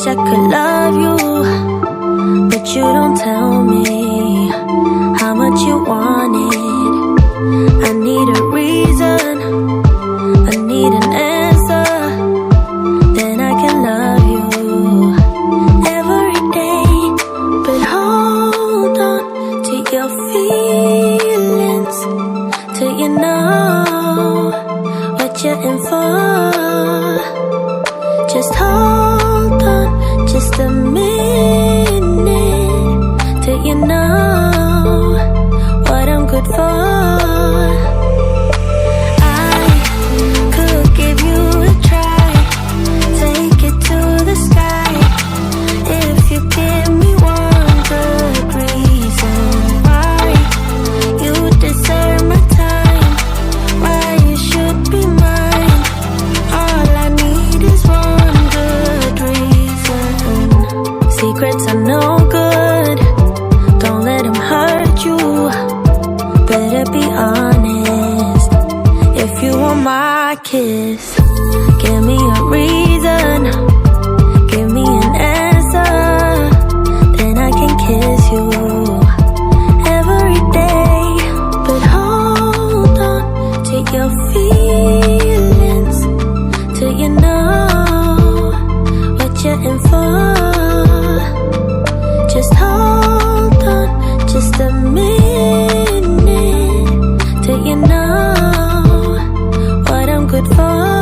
wish I could love you, but you don't tell me how much you want it. I need a reason, I need an answer, then I can love you every day. But hold on to your feelings till you know what you're in for. Just hold on just a minute till you know what I'm good for. Secrets are no good, don't let them hurt you. Better be honest, if you want my kiss. Give me a reason, give me an answer, then I can kiss you every day. But hold on to your feelings till you know what you're in for. Just hold on just a minute till you know what I'm good for.